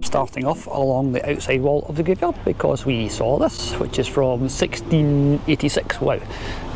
starting off along the outside wall of the graveyard, because we saw this, which is from 1686. Wow.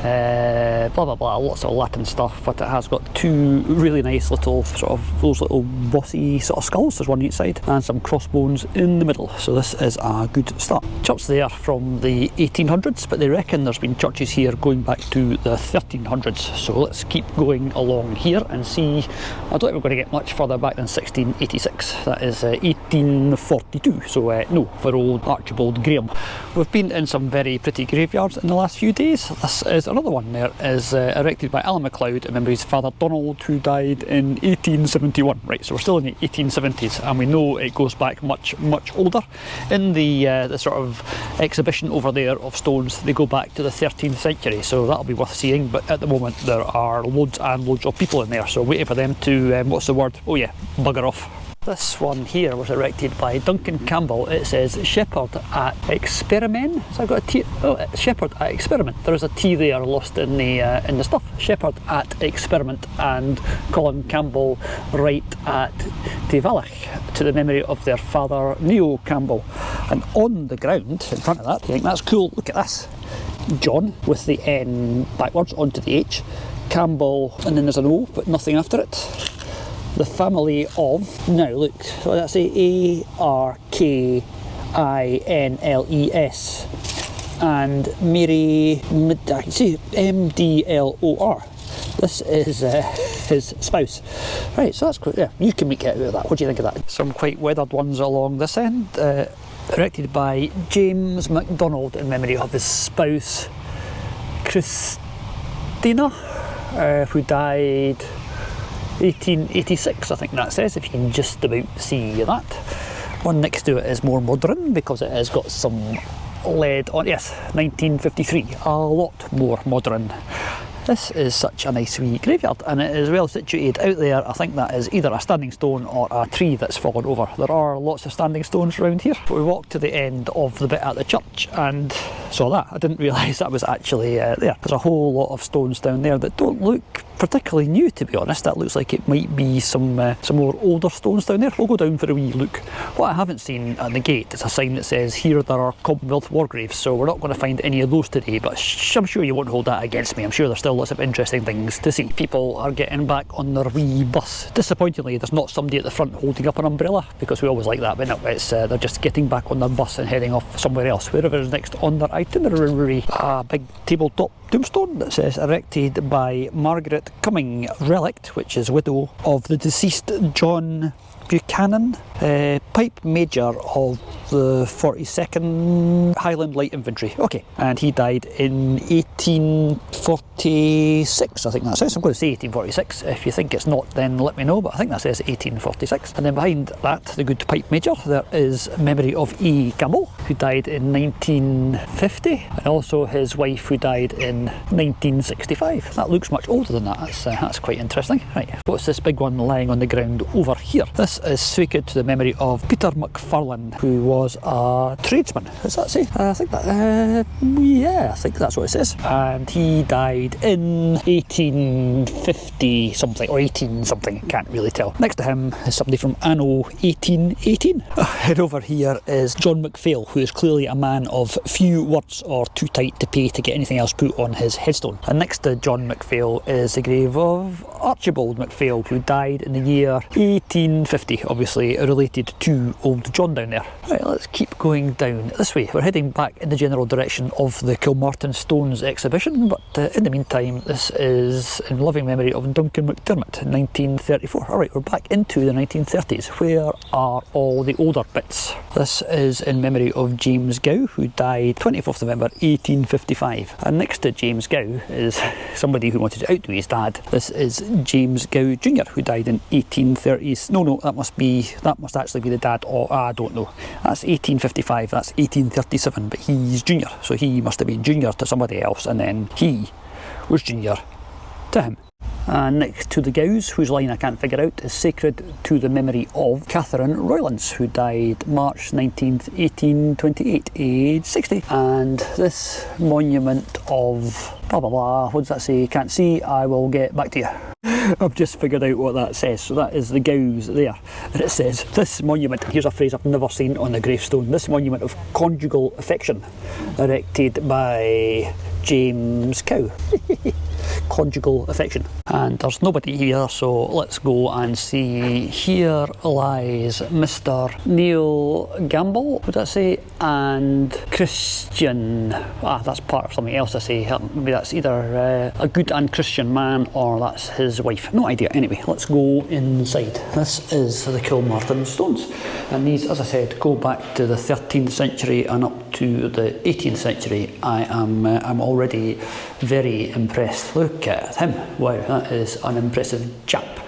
Blah blah blah, lots of Latin stuff, but it has got two really nice little sort of those little bossy sort of skulls. There's one each side and some crossbones in the middle, so this is a good start. Church there from the 1800s, but they reckon there's been churches here going back to the 1300s, so let's keep going along here and see. I don't think we're going to get much further back than 1686. That is 1842, so no, for old Archibald Graham. We've been in some very pretty graveyards in the last few days. This is another one. There is erected by Alan MacLeod in memory of his father Donald, who died in 1871. Right, so we're still in the 1870s, and we know it goes back much older. In the sort of exhibition over there of stones, they go back to the 13th century, so that'll be worth seeing. But at the moment there are loads and loads of people in there, so waiting for them to what's the word? Oh yeah, bugger off. This one here was erected by Duncan Campbell. It says Shepherd at Experiment. So I got a T. Oh, Shepherd at Experiment. There is a T there lost in the stuff. Shepherd at Experiment, and Colin Campbell right at Devalach, to the memory of their father Neo Campbell. And on the ground in front of that, I think that's cool. Look at this. John with the N backwards onto the H. Campbell, and then there's an O, but nothing after it. The family of, now look, what did I say? Arkинles, and Mary, I can see Mdlor. This is his spouse. Right, so that's quite, yeah, you can make it out of that. What do you think of that? Some quite weathered ones along this end, erected by James MacDonald in memory of his spouse Christina, who died 1886, I think that says, if you can just about see that. One next to it is more modern because it has got some lead on. Yes, 1953, a lot more modern. This is such a nice wee graveyard, and it is well situated out there. I think that is either a standing stone or a tree that's fallen over. There are lots of standing stones around here. We walked to the end of the bit at the church and saw that. I didn't realise that was actually there. There's a whole lot of stones down there that don't look particularly new, to be honest. That looks like it might be some more older stones down there. We'll go down for a wee look. What I haven't seen at the gate is a sign that says here there are Commonwealth war graves, so we're not going to find any of those today, but I'm sure you won't hold that against me. I'm sure there's still lots of interesting things to see. People are getting back on their wee bus. Disappointingly, there's not somebody at the front holding up an umbrella, because we always like that, but no, it's they're just getting back on their bus and heading off somewhere else, wherever is next on their itinerary. A big tabletop tombstone that says erected by Margaret Cumming, relict, which is widow of the deceased John Buchanan, Pipe Major of the 42nd Highland Light Infantry. Okay, and he died in 1846, I think that says. I'm going to say 1846. If you think it's not, then let me know, but I think that says 1846. And then behind that, the good Pipe Major, there is memory of E. Campbell, who died in 1950, and also his wife, who died in 1965. That looks much older than that. That's quite interesting. Right, what's this big one lying on the ground over here? This is sacred to the memory of Peter McFarlane, who was a tradesman. Does that say? I think that, yeah, I think that's what it says. And he died in 1850 something, or 18 something, can't really tell. Next to him is somebody from Anno 1818. And over here is John McPhail, who is clearly a man of few words or too tight to pay to get anything else put on his headstone. And next to John McPhail is the grave of Archibald McPhail, who died in the year 1850. Obviously related to old John down there. Right, let's keep going down this way. We're heading back in the general direction of the Kilmartin Stones exhibition, but in the meantime, this is in loving memory of Duncan McDermott, 1934. Alright, we're back into the 1930s. Where are all the older bits? This is in memory of James Gow, who died 24th November 1855. And next to James Gow is somebody who wanted to outdo his dad. This is James Gow Jr., who died in 1830s. No, that must actually be the dad. Or I don't know. That's 1855. That's 1837. But he's junior, so he must have been junior to somebody else, and then he was junior to him. And next to the Gows, whose line I can't figure out, is sacred to the memory of Catherine Roylance, who died March 19th, 1828, aged 60. And this monument of blah blah blah, what does that say? Can't see, I will get back to you. I've just figured out what that says. So that is the Gows there. And it says, this monument, here's a phrase I've never seen on the gravestone, this monument of conjugal affection, erected by James Cow. Conjugal affection. And there's nobody here, so let's go and see. Here lies Mr. Neil Gamble, would I say, and Christian. That's part of something else I say. Maybe that's either a good and Christian man or that's his wife. No idea. Anyway, let's go inside. This is the Kilmartin Stones. And these, as I said, go back to the 13th century and up to the 18th century. I'm already very impressed. Look at him. Wow, that is an impressive chap.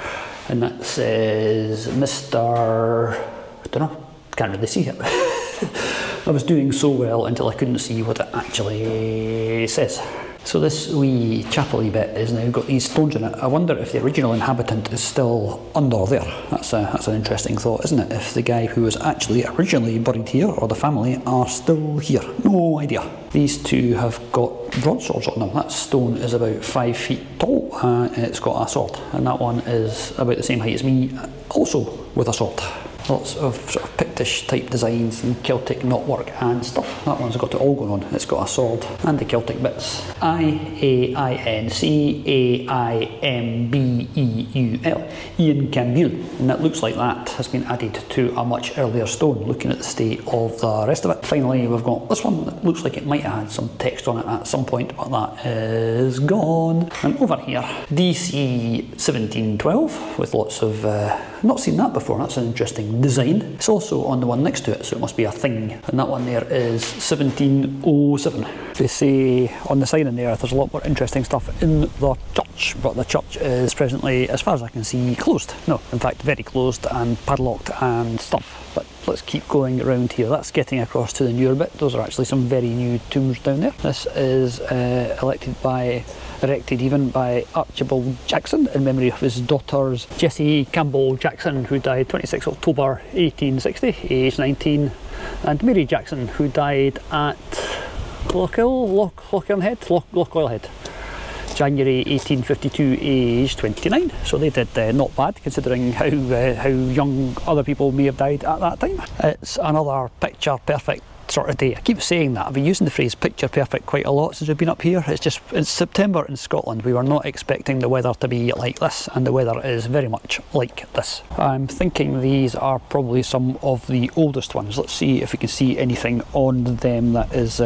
And that says Mr. I don't know, can't really see it. I was doing so well until I couldn't see what it actually says. So this wee chapel-y bit is now got these stones in it. I wonder if the original inhabitant is still under there. That's an interesting thought, isn't it? If the guy who was actually originally buried here, or the family, are still here. No idea. These two have got broadswords on them. That stone is about 5 feet tall and it's got a sword. And that one is about the same height as me, also with a sword. Lots of sort of Pictish type designs and Celtic knotwork and stuff. That one's got it all going on. It's got a sword and the Celtic bits. Iain, Caimbeul. Iain Campbell. And it looks like that has been added to a much earlier stone, looking at the state of the rest of it. Finally, we've got this one that looks like it might have had some text on it at some point, but that is gone. And over here, DC 1712, with lots of, not seen that before, that's an interesting design. It's also on the one next to it, so it must be a thing. And that one there is 1707. They say on the sign in there's a lot more interesting stuff in the church, but the church is presently, as far as I can see, closed. No, in fact, very closed and padlocked and stuff. But let's keep going around here. That's getting across to the newer bit. Those are actually some very new tombs down there. This is erected even by Archibald Jackson in memory of his daughters Jessie Campbell Jackson, who died 26 October 1860, aged 19, and Mary Jackson, who died at Lochilhead, January 1852, aged 29. So they did not bad, considering how young other people may have died at that time. It's another picture perfect sort of day. I keep saying that. I've been using the phrase picture perfect quite a lot since we've been up here. It's September in Scotland. We were not expecting the weather to be like this, and the weather is very much like this. I'm thinking these are probably some of the oldest ones. Let's see if we can see anything on them that is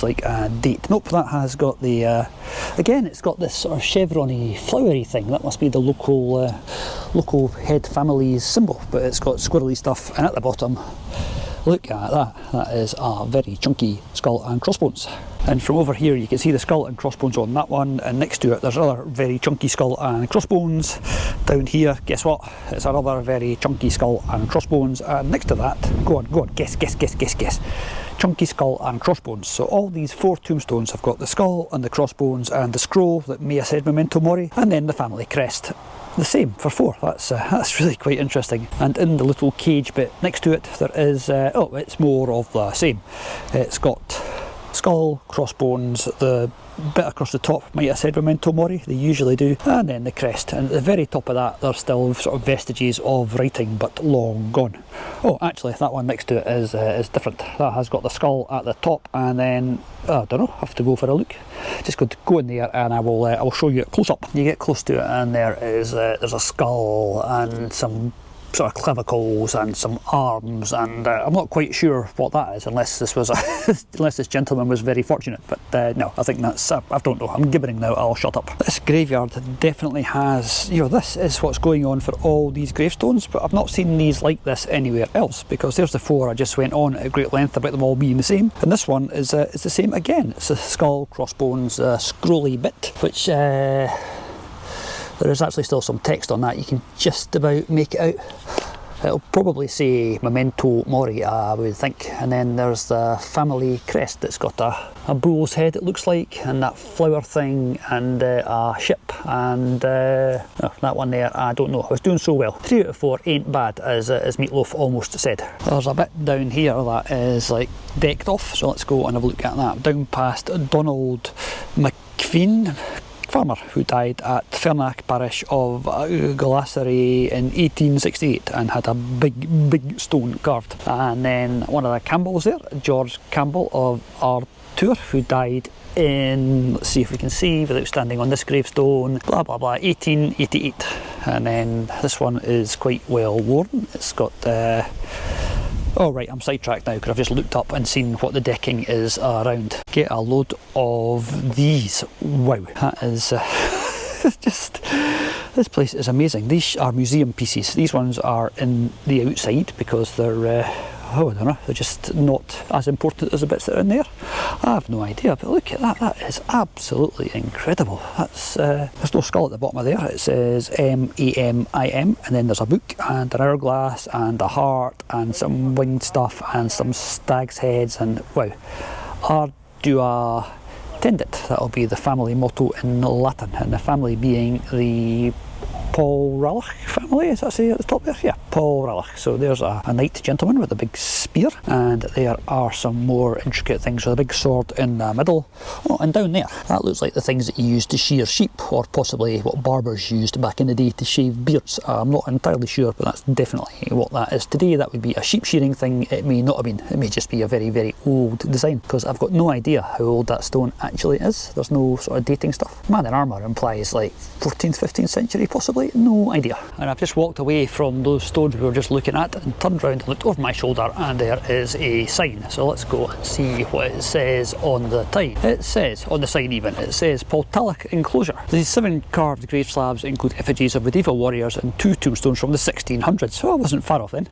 like a date. Nope, that has got the again, it's got this sort of chevron-y, flowery thing. That must be the local head family's symbol, but it's got squirrely stuff, and at the bottom, look at that. That is a very chunky skull and crossbones. And from over here you can see the skull and crossbones on that one, and next to it there's another very chunky skull and crossbones. Down here, guess what? It's another very chunky skull and crossbones, and next to that, go on, guess. Chunky skull and crossbones. So all these 4 tombstones have got the skull and the crossbones and the scroll that may have said Memento Mori, and then the family crest. The same for 4. That's really quite interesting. And in the little cage bit next to it, there is it's more of the same. It's got skull, crossbones, the bit across the top might have said Memento Mori, they usually do, and then the crest. And at the very top of that, there's still sort of vestiges of writing, but long gone. Oh, actually, that one next to it is different. That has got the skull at the top, and then I don't know. Have to go for a look. Just going to go in there, and I will show you it close up. You get close to it, and there's a skull and some sort of clavicles and some arms, and I'm not quite sure what that is, unless this was unless this gentleman was very fortunate. But no, I think that's I don't know. I'm gibbering now. I'll shut up. This graveyard definitely has, this is what's going on for all these gravestones, but I've not seen these like this anywhere else, because there's the 4 I just went on at great length about them all being the same, and this one is the same again. It's a skull, crossbones, scrolly bit, which there is actually still some text on that. You can just about make it out. It'll probably say Memento Mori, I would think. And then there's the family crest that's got a bull's head, it looks like, and that flower thing, and a ship, and that one there, I don't know. I was doing so well. 3 out of 4 ain't bad, as Meatloaf almost said. There's a bit down here that is like decked off, so let's go and have a look at that. Down past Donald McPhee. farmer who died at Fernack parish of Glassery in 1868 and had a big stone carved. And then one of the Campbells there, George Campbell of Arthur, who died in, let's see if we can see without standing on this gravestone, blah blah blah, 1888. And then this one is quite well worn. It's got oh right, I'm sidetracked now because I've just looked up and seen what the decking is around. Get a load of these. Wow, that is just, this place is amazing. These are museum pieces. These ones are in the outside because they're oh, I don't know, they're just not as important as the bits that are in there. I have no idea, but look at that, that is absolutely incredible. That's there's no skull at the bottom of there. It says M-A-M-I-M, and then there's a book and an hourglass and a heart and some winged stuff and some stag's heads, and wow, Ardua Tendit, that'll be the family motto in Latin, and the family being the Paul Ralach family, is that say at the top there? Yeah, Paul Ralach. So there's a knight gentleman with a big spear, and there are some more intricate things with a big sword in the middle. Oh, and down there, that looks like the things that you used to shear sheep, or possibly what barbers used back in the day to shave beards. I'm not entirely sure, but that's definitely what that is today. That would be a sheep shearing thing. It may not have been. It may just be a very old design, because I've got no idea how old that stone actually is. There's no sort of dating stuff. Man in armour implies like 14th, 15th century possibly. No idea. And I've just walked away from those stones we were just looking at and turned around and looked over my shoulder, and there is a sign. So let's go and see what it says on the sign. It says, on the sign even, it says Poltalloch Enclosure. The 7 carved grave slabs include effigies of medieval warriors and 2 tombstones from the 1600s. So I wasn't far off then.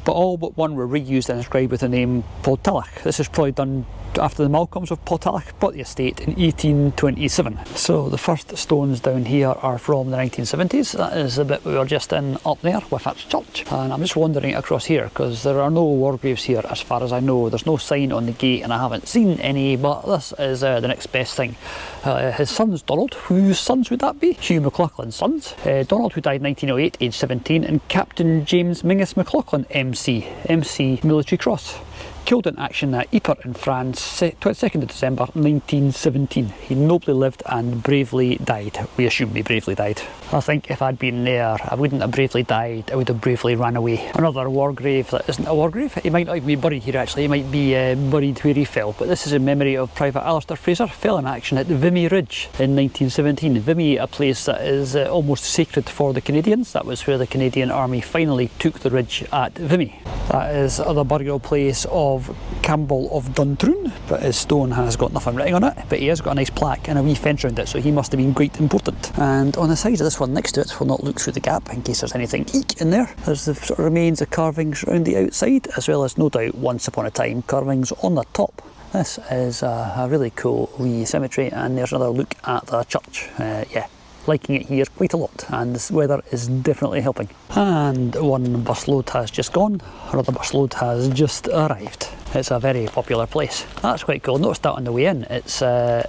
But all but one were reused and inscribed with the name Poltalloch. This is probably done after the Malcolms of Poltalloch bought the estate in 1827. So the first stones down here are from the 1970s. That is the bit we were just in up there with that church. And I'm just wandering across here because there are no war graves here as far as I know. There's no sign on the gate and I haven't seen any, but this is the next best thing. His son's Donald. Whose sons would that be? Hugh McLaughlin's sons. Donald, who died in 1908, aged 17, and Captain James Mingus McLaughlin, MC Military Cross. Killed in action at Ypres in France, 22nd of December 1917. He nobly lived and bravely died. We assume he bravely died. I think if I'd been there, I wouldn't have bravely died, I would have bravely ran away. Another war grave that isn't a war grave. He might not even be buried here actually, he might be buried where he fell. But this is in memory of Private Alistair Fraser, fell in action at Vimy Ridge in 1917. Vimy, a place that is almost sacred for the Canadians. That was where the Canadian Army finally took the ridge at Vimy. That is the burial place of Campbell of Duntroon, but his stone has got nothing written on it, but he has got a nice plaque and a wee fence around it, so he must have been quite important. And on the side of this one next to it, we'll not look through the gap in case there's anything eek in there. There's the sort of remains of carvings around the outside, as well as no doubt once upon a time carvings on the top. This is a really cool wee cemetery, and there's another look at the church. Yeah, liking it here quite a lot, and this weather is definitely helping. And one busload has just gone, another busload has just arrived. It's a very popular place. That's quite cool. Noticed that on the way in. It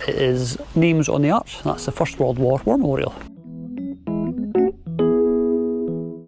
is names on the arch. That's the First World War Memorial.